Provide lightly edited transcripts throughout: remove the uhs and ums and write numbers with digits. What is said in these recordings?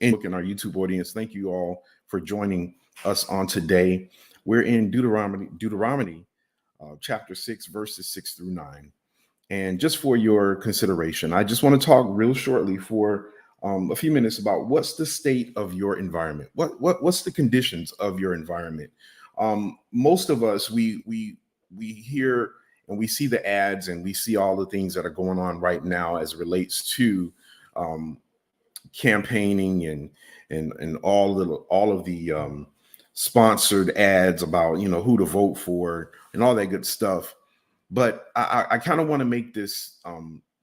in our YouTube audience, thank you all for joining us on today. We're in Deuteronomy chapter 6, verses 6 through 9. And just for your consideration, I just want to talk real shortly for a few minutes about what's the state of your environment. What's the conditions of your environment? Most of us, we hear and we see the ads and we see all the things that are going on right now as it relates to campaigning and all of the sponsored ads about who to vote for and all that good stuff. But I kind of want to make this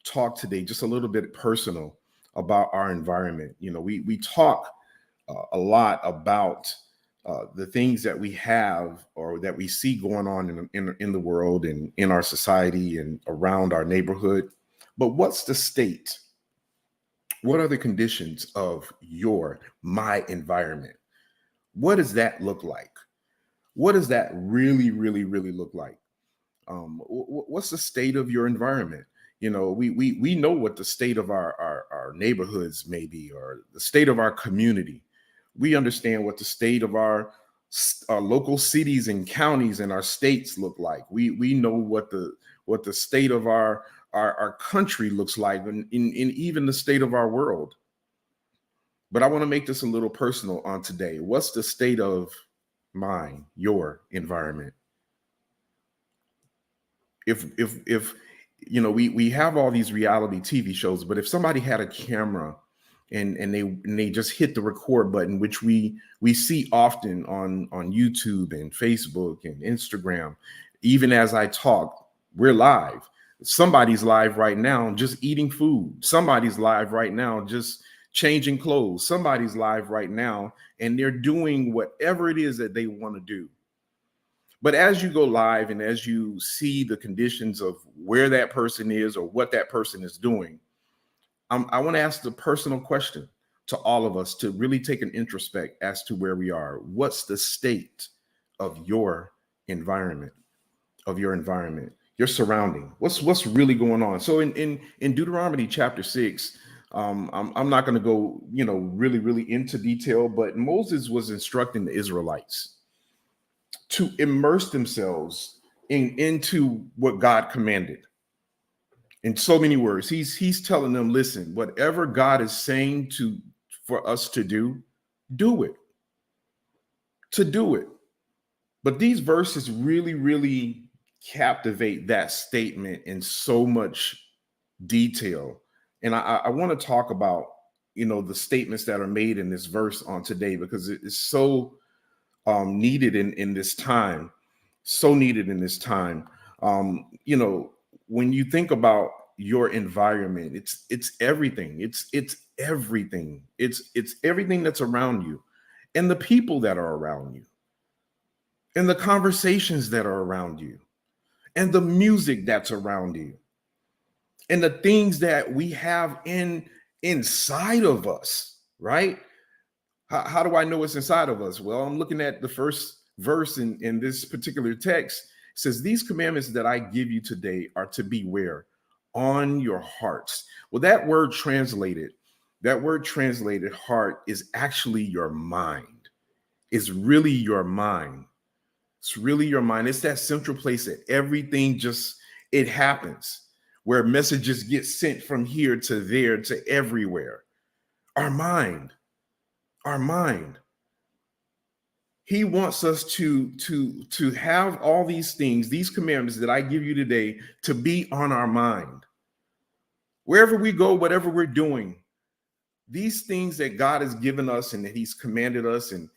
talk today just a little bit personal about our environment. We talk a lot about the things that we have or that we see going on in the world and in our society and around our neighborhood. But what's the state? What are the conditions of my environment? What does that look like? What does that really, really, really look like? What's the state of your environment? We know what the state of our neighborhoods may be, or the state of our community. We understand what the state of our local cities and counties and our states look like. We know what the state of our country looks like, in even the state of our world. But I want to make this a little personal on today. What's the state of your environment? If we have all these reality TV shows, but if somebody had a camera and they just hit the record button, which we see often on YouTube and Facebook and Instagram, even as I talk, we're live. Somebody's live right now just eating food. Somebody's live right now just changing clothes. Somebody's live right now and they're doing whatever it is that they want to do. But as you go live and as you see the conditions of where that person is or what that person is doing, I want to ask the personal question to all of us to really take an introspect as to where we are. What's the state of your environment, your surrounding? What's really going on? So in Deuteronomy chapter 6, I'm not going to go, really, really into detail, but Moses was instructing the Israelites to immerse themselves into what God commanded. In so many words, he's telling them, listen, whatever God is saying for us to do it. But these verses really, really captivate that statement in so much detail. And I want to talk about, the statements that are made in this verse on today, because it is so needed in this time, so needed in this time. When you think about your environment, it's everything. It's everything. It's everything that's around you, and the people that are around you, and the conversations that are around you, and the music that's around you, and the things that we have inside of us, right? How do I know it's inside of us? Well, I'm looking at the first verse in this particular text. It says, these commandments that I give you today are to be where? On your hearts. Well, that word translated heart is actually your mind. It's really your mind. It's really your mind. It's that central place that everything it happens, where messages get sent from here to there to everywhere. Our mind. He wants us to have all these things, these commandments that I give you today, to be on our mind. Wherever we go, whatever we're doing, these things that God has given us and that he's commanded us, and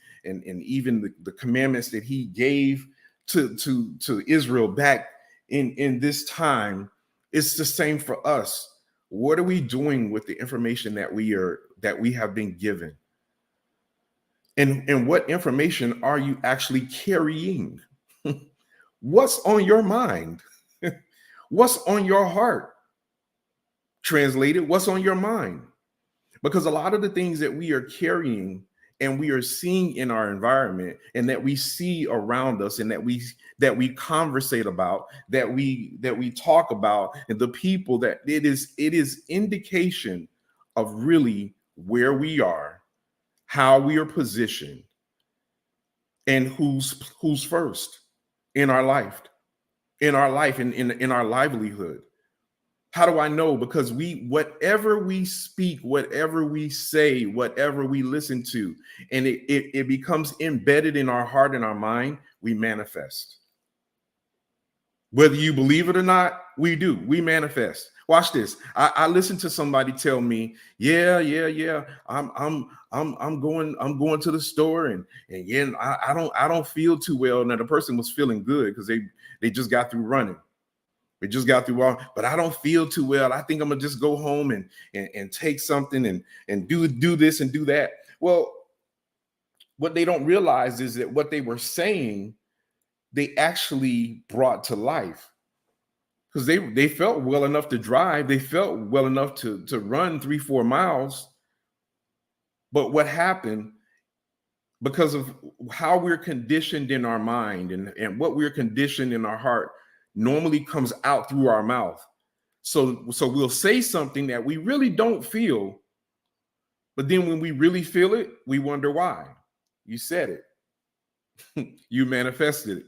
even the commandments that he gave to Israel back in this time, it's the same for us. What are we doing with the information that we have been given? And what information are you actually carrying? What's on your mind? What's on your heart? Translated, what's on your mind? Because a lot of the things that we are carrying and we are seeing in our environment and that we see around us and that we conversate about, that we talk about, and the people that it is indication of really where we are how we are positioned, and who's first in our life, in our livelihood. How do I know? Because whatever we speak, whatever we say, whatever we listen to, and it becomes embedded in our heart and our mind, we manifest. Whether you believe it or not, we do. We manifest. Watch this. I listened to somebody tell me, yeah. I'm going to the store, and yeah, I don't feel too well. Now the person was feeling good because they just got through running. They just got through all, but I don't feel too well. I think I'm gonna just go home and take something and do this and do that. Well, what they don't realize is that what they were saying, they actually brought to life, because they felt well enough to drive, they felt well enough to run 3-4 miles. But what happened, because of how we're conditioned in our mind, and what we're conditioned in our heart, normally comes out through our mouth. So we'll say something that we really don't feel, but then when we really feel it, we wonder why. You said it. You manifested it.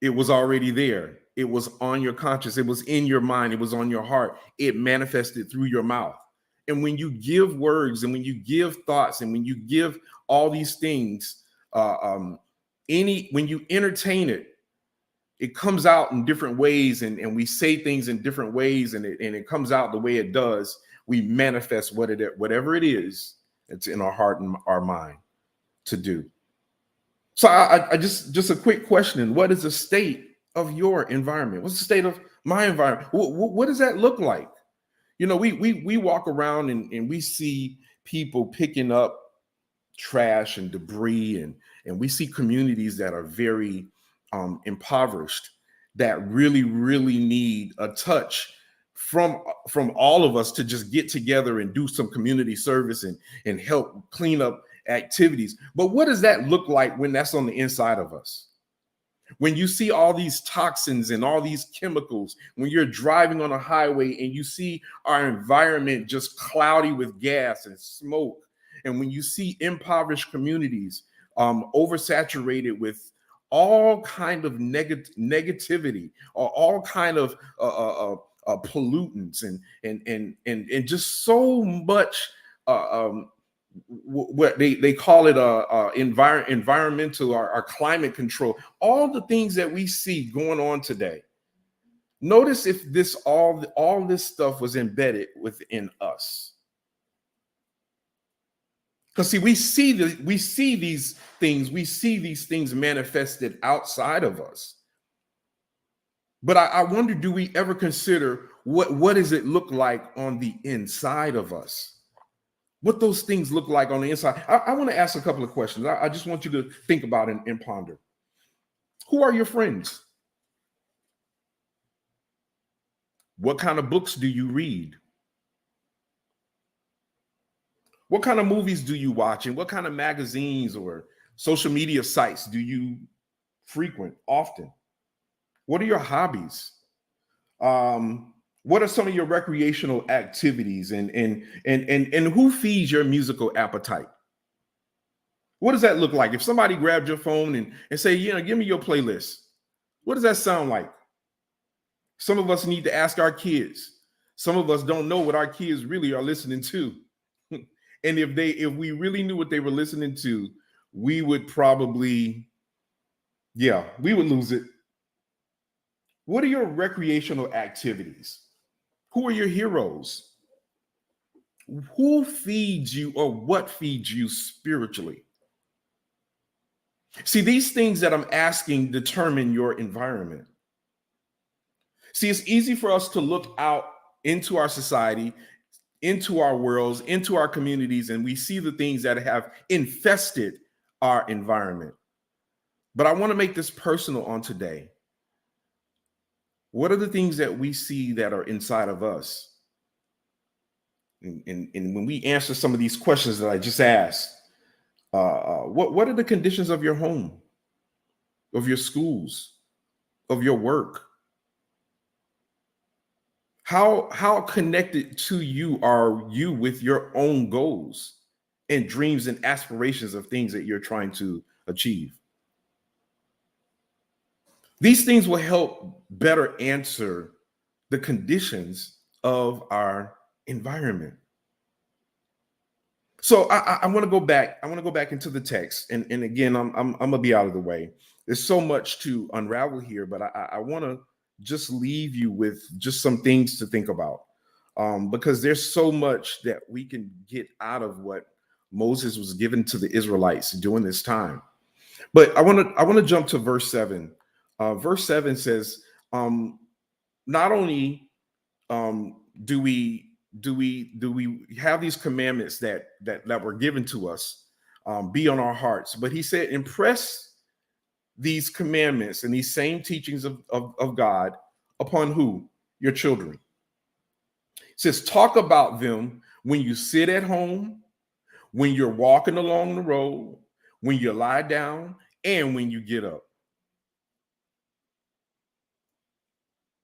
It was already there. It was on your conscience. It was in your mind. It was on your heart. It manifested through your mouth. And when you give words, and when you give thoughts, and when you give all these things, when you entertain it, it comes out in different ways, and we say things in different ways, and it comes out the way it does. We manifest whatever it is that's in our heart and our mind to do. So I just a quick question: what is the state of your environment? What's the state of my environment? What does that look like? We walk around, and we see people picking up trash and debris, and we see communities that are very impoverished, that really need a touch from all of us to just get together and do some community service and help clean up activities. But what does that look like when that's on the inside of us? When you see all these toxins and all these chemicals, when you're driving on a highway and you see our environment just cloudy with gas and smoke, and when you see impoverished communities oversaturated with all kind of negativity, or all kind of pollutants, and just so much what they call it environmental, or climate control, all the things that we see going on today. Notice if all this stuff was embedded within us. Because see, we see these things manifested outside of us. But I wonder, do we ever consider what does it look like on the inside of us? What those things look like on the inside. I want to ask a couple of questions. I just want you to think about and ponder. Who are your friends? What kind of books do you read? What kind of movies do you watch? And what kind of magazines or social media sites do you frequent often? What are your hobbies? What are some of your recreational activities? And who feeds your musical appetite? What does that look like? If somebody grabbed your phone and say, give me your playlist, what does that sound like? Some of us need to ask our kids. Some of us don't know what our kids really are listening to. And if we really knew what they were listening to, we would probably, we would lose it. What are your recreational activities? Who are your heroes? Who feeds you, or what feeds you spiritually? See, these things that I'm asking determine your environment. See, it's easy for us to look out into our society, into our worlds, into our communities, and we see the things that have infested our environment. But I want to make this personal on today. What are the things that we see that are inside of us? And when we answer some of these questions that I just asked, what are the conditions of your home, of your schools, of your work? How connected to you are you with your own goals and dreams and aspirations of things that you're trying to achieve. These things will help better answer the conditions of our environment. So I want to go back. I want to go back into the text, and again, I'm gonna be out of the way. There's so much to unravel here, but I want to just leave you with just some things to think about, because there's so much that we can get out of what Moses was given to the Israelites during this time. But I want to jump to verse 7. Verse 7 says, not only do we have these commandments that were given to us, be on our hearts, but he said, impress these commandments and these same teachings of God upon who? Your children. It says, talk about them when you sit at home, when you're walking along the road, when you lie down, and when you get up.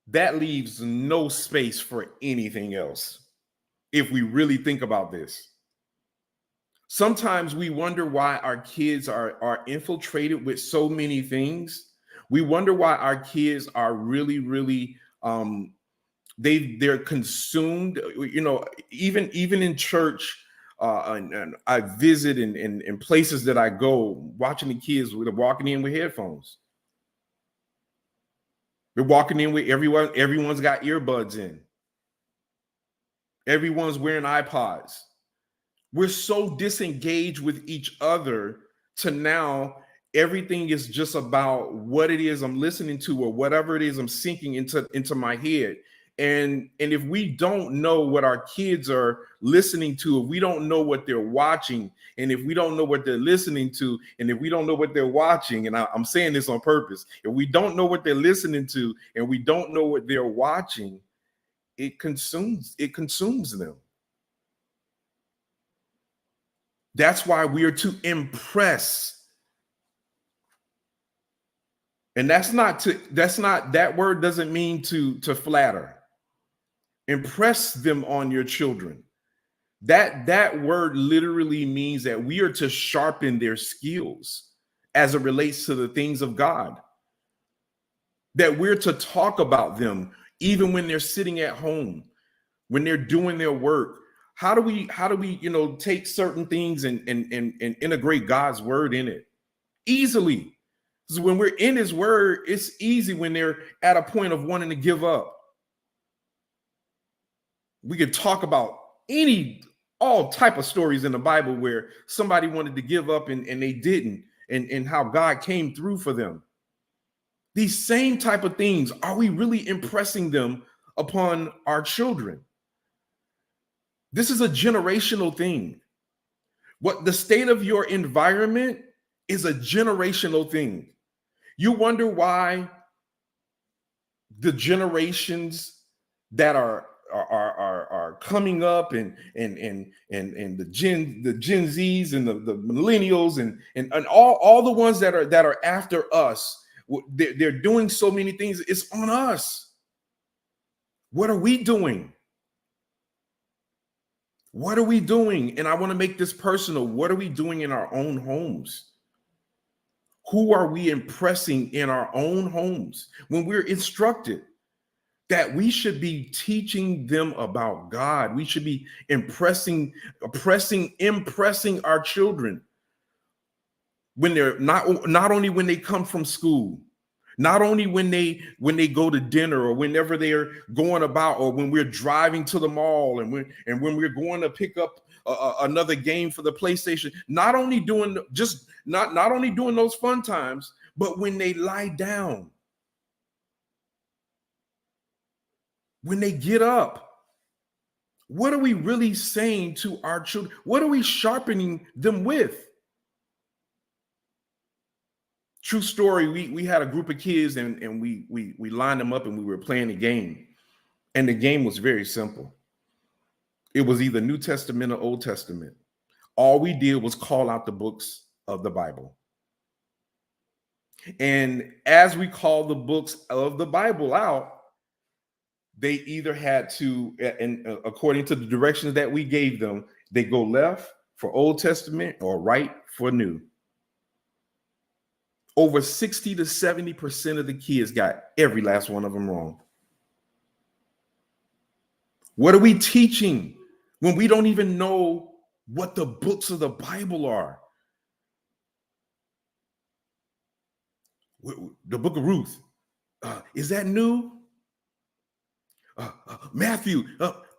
That leaves no space for anything else if we really think about this. Sometimes we wonder why our kids are infiltrated with so many things. We wonder why our kids are really, really they're consumed. Even in church, and I visit in places that I go, watching the kids walking in with headphones. They're walking in with everyone's got earbuds in. Everyone's wearing iPods. We're so disengaged with each other to now everything is just about what it is I'm listening to or whatever it is I'm sinking into my head. And if we don't know what our kids are listening to, if we don't know what they're watching, and if we don't know what they're listening to, and if we don't know what they're watching, and I'm saying this on purpose, if we don't know what they're listening to, and we don't know what they're watching, it consumes them. That's why we are to impress. And that word doesn't mean to flatter. Impress them on your children. That word literally means that we are to sharpen their skills as it relates to the things of God. That we're to talk about them even when they're sitting at home, when they're doing their work. How do we take certain things and integrate God's word in it? Easily. So when we're in his word, it's easy when they're at a point of wanting to give up. We could talk about all type of stories in the Bible where somebody wanted to give up and they didn't, and how God came through for them. These same type of things, are we really impressing them upon our children? This is a generational thing. What the state of your environment is a generational thing. You wonder why the generations that are coming up and the Gen Zs and the millennials and all the ones that are after us, they're doing so many things. It's on us. What are we doing? What are we doing? And I want to make this personal. What are we doing in our own homes? Who are we impressing in our own homes when we're instructed that we should be teaching them about God? We should be impressing our children when they're not only when they come from school, not only when they go to dinner or whenever they're going about, or when we're driving to the mall and when we're going to pick up another game for the PlayStation. Not only doing those fun times, but when they lie down, when they get up. What are we really saying to our children? What are we sharpening them with? True story. We had a group of kids and we lined them up and we were playing a game. And the game was very simple. It was either New Testament or Old Testament. All we did was call out the books of the Bible. And as we called the books of the Bible out, they either had to, and according to the directions that we gave them, they go left for Old Testament or right for new. Over 60 to 70% of the kids got every last one of them wrong. What are we teaching when we don't even know what the books of the Bible are? The book of Ruth, is that new? Matthew,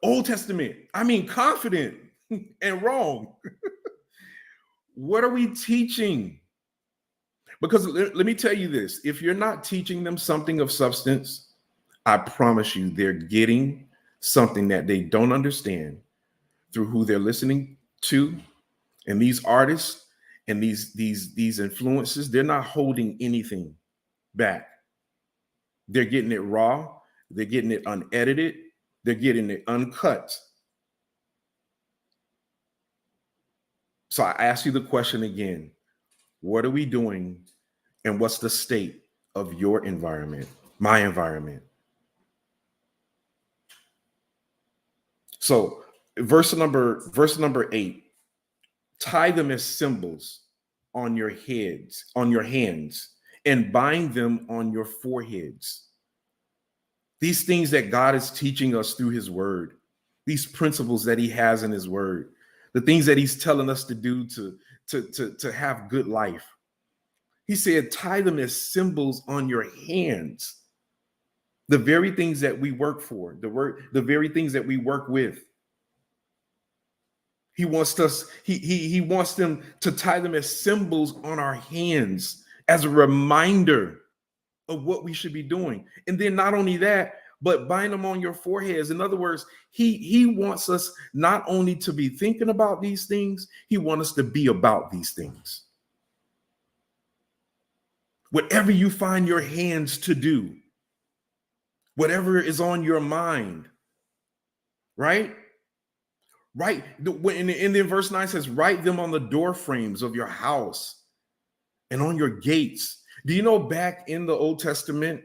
Old Testament. I mean, confident and wrong. What are we teaching? Because let me tell you this, if you're not teaching them something of substance, I promise you they're getting something that they don't understand through who they're listening to. And these artists and these influences, they're not holding anything back. They're getting it raw, they're getting it unedited, they're getting it uncut. So I ask you the question again, what are we doing and what's the state of your environment, my environment? So verse number 8, tie them as symbols on your heads, on your hands, and bind them on your foreheads. These things that God is teaching us through his word, these principles that he has in his word, the things that he's telling us to do to have good life. He said, tie them as symbols on your hands. The very things that we work for, the very things that we work with. He wants us, he wants them to tie them as symbols on our hands as a reminder of what we should be doing. And then not only that, but bind them on your foreheads. In other words, he wants us not only to be thinking about these things, he wants us to be about these things. Whatever you find your hands to do, whatever is on your mind, right? Right. And then verse 9 says, write them on the door frames of your house and on your gates. Do you know back in the Old Testament,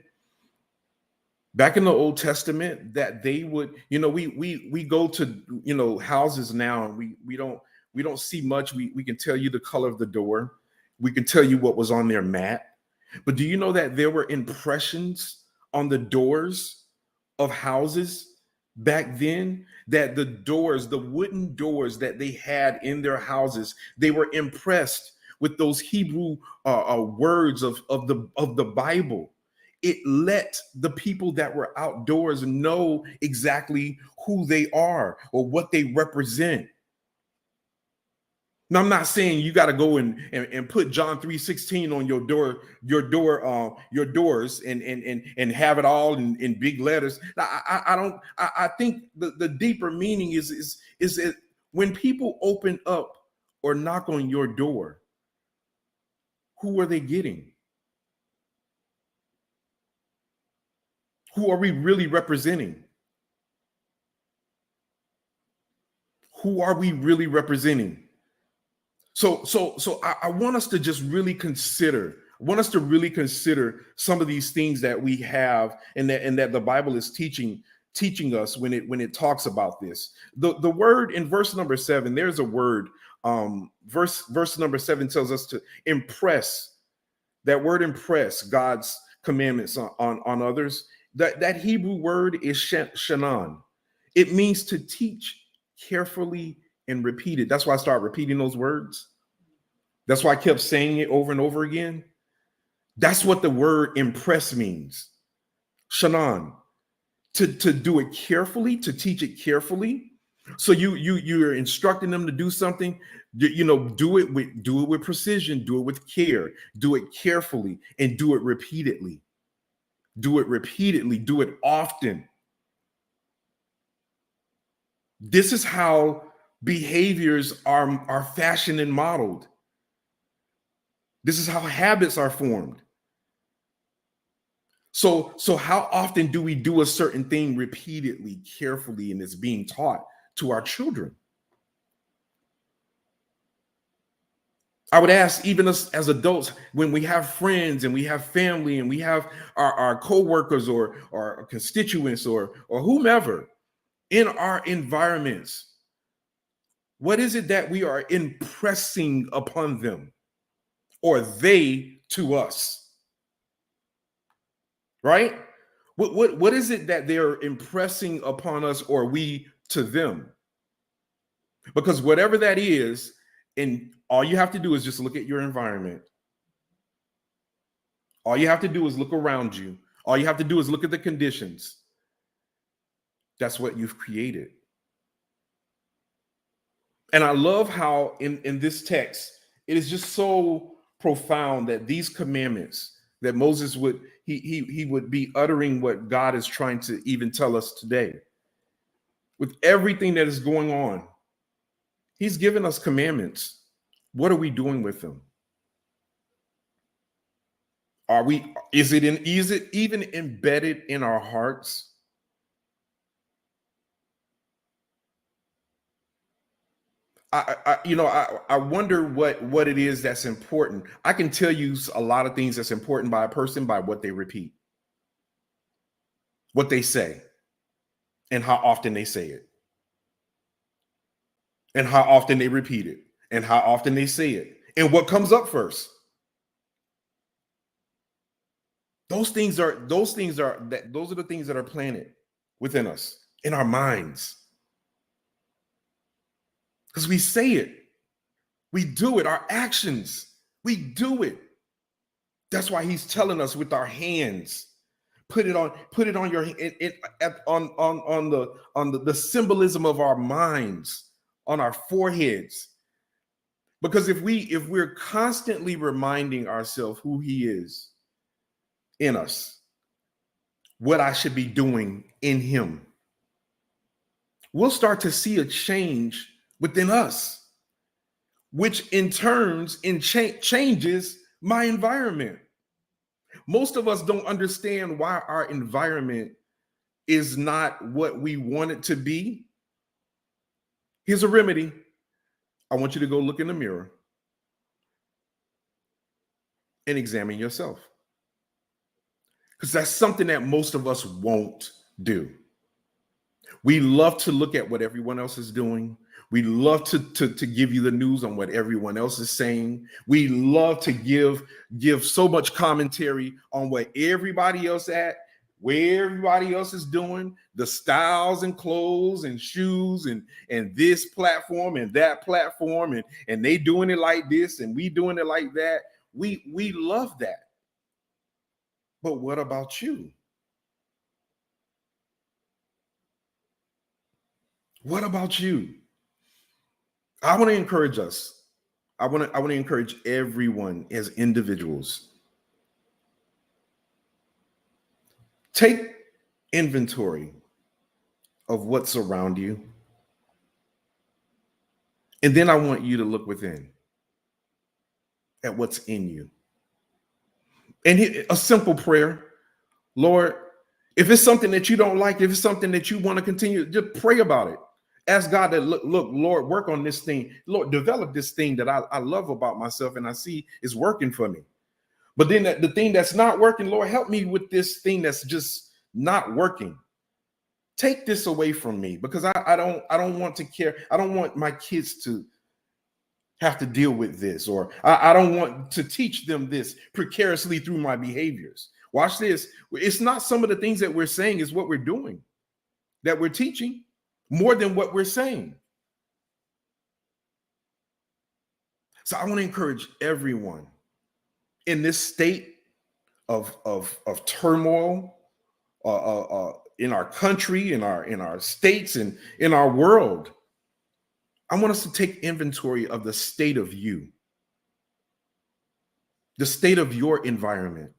that they would, we go to, houses now and we don't see much. We can tell you the color of the door. We can tell you what was on their mat. But do you know that there were impressions on the doors of houses back then, that the wooden doors that they had in their houses, they were impressed with those Hebrew words of the Bible. It let the people that were outdoors know exactly who they are or what they represent. Now, I'm not saying you got to go and put John 3:16 on your doors and have it all in big letters. I think the deeper meaning is that when people open up or knock on your door, who are they getting? Who are we really representing? Who are we really representing? So I want us to just really consider. I want us to really consider some of these things that we have and that the Bible is teaching us when it talks about this. The word in verse number 7, there's a word. Verse number 7 tells us to impress. That word impress God's commandments on others. That Hebrew word is shanan. It means to teach carefully and repeat it. That's why I started repeating those words. That's why I kept saying it over and over again. That's what the word impress means. Shanan, to do it carefully, to teach it carefully. So you're instructing them to do something, do it with precision, do it with care, do it carefully, and do it repeatedly. Do it repeatedly, do it often. This is how behaviors are fashioned and modeled. This is how habits are formed. So how often do we do a certain thing repeatedly, carefully, and it's being taught to our children? I would ask, even us as adults, when we have friends and we have family and we have our co-workers or constituents or whomever in our environments, What is it that we are impressing upon them, or they to us? Right? What is it that they're impressing upon us, or we to them? Because whatever that is, and all you have to do is just look at your environment. All you have to do is look around you. All you have to do is look at the conditions. That's what you've created. And I love how in this text, it is just so profound that these commandments that Moses would he would be uttering what God is trying to even tell us today. With everything that is going on, he's given us commandments. What are we doing with them? Is it even embedded in our hearts? I wonder what it is that's important. I can tell you a lot of things that's important by a person by what they repeat, what they say, and how often they say it, and how often they repeat it, and how often they say it, and what comes up first. Those are the things that are planted within us, in our minds. Because we say it, we do it, our actions, we do it. That's why he's telling us with our hands, put it on your on the symbolism of our minds, on our foreheads. Because if we're constantly reminding ourselves who he is in us, what I should be doing in him, we'll start to see a change within us, which in turns changes my environment. Most of us don't understand why our environment is not what we want it to be. Here's a remedy. I want you to go look in the mirror and examine yourself. Because that's something that most of us won't do. We love to look at what everyone else is doing. We love to give you the news on what everyone else is saying. We love to give so much commentary on what everybody else at, where everybody else is doing, the styles and clothes and shoes and this platform and that platform and they doing it like this and we doing it like that. We love that. But what about you? What about you? I want to encourage us. I want to encourage everyone as individuals. Take inventory of what's around you. And then I want you to look within at what's in you. And a simple prayer, Lord, if it's something that you don't like, if it's something that you want to continue, just pray about it. Ask God to look, Lord, work on this thing. Lord, develop this thing that I love about myself and I see is working for me. But then the thing that's not working, Lord, help me with this thing that's just not working. Take this away from me because I don't want to care. I don't want my kids to have to deal with this, or I don't want to teach them this precariously through my behaviors. Watch this. It's not some of the things that we're saying is what we're doing, that we're teaching more than what we're saying. So I want to encourage everyone in this state of turmoil in our country, in our states, and in our world. I want us to take inventory of the state of you, the state of your environment,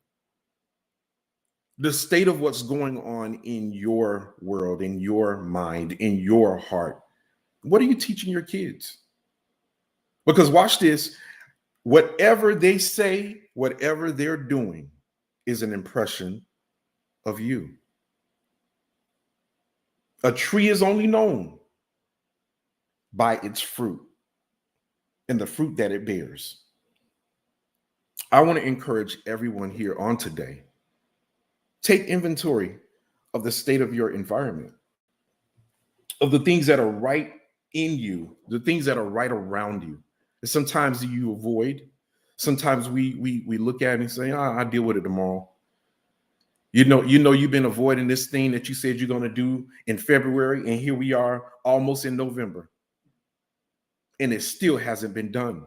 the state of what's going on in your world, in your mind, in your heart. What are you teaching your kids? Because watch this, whatever they say, whatever they're doing is an impression of you. A tree is only known by its fruit and the fruit that it bears. I want to encourage everyone here on today, take inventory of the state of your environment, of the things that are right in you, the things that are right around you. And sometimes you avoid. Sometimes we look at it and say, I'll deal with it tomorrow. You've been avoiding this thing that you said you're going to do in February, and here we are almost in November, and it still hasn't been done.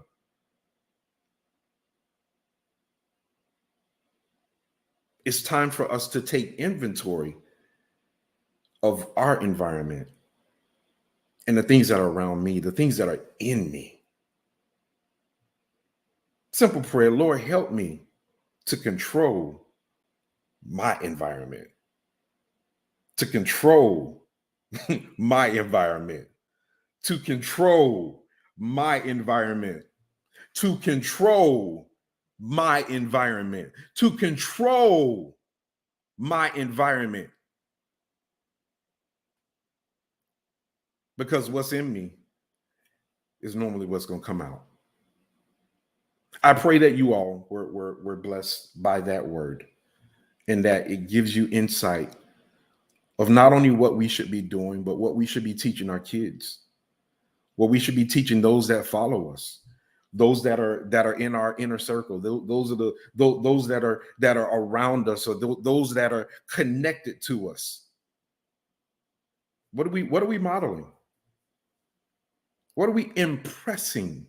It's time for us to take inventory of our environment and the things that are around me, the things that are in me. Simple prayer, Lord, help me to control my environment, to control my environment, to control my environment, to control my environment, to control my environment. Because what's in me is normally what's going to come out. I pray that you all were blessed by that word, and that it gives you insight of not only what we should be doing, but what we should be teaching our kids, what we should be teaching those that follow us, those that are in our inner circle, those are those that are around us, or those that are connected to us. What are we modeling? What are we impressing?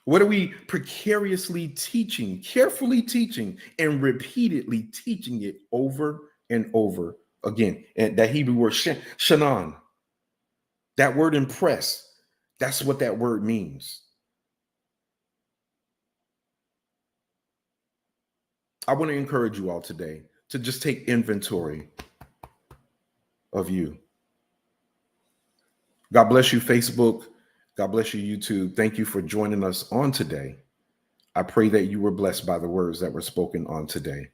What are we precariously teaching, carefully teaching, and repeatedly teaching it over and over again? And that Hebrew word shanan, that word impress, that's what that word means. I want to encourage you all today to just take inventory of you. God bless you, Facebook. God bless you, YouTube. Thank you for joining us on today. I pray that you were blessed by the words that were spoken on today.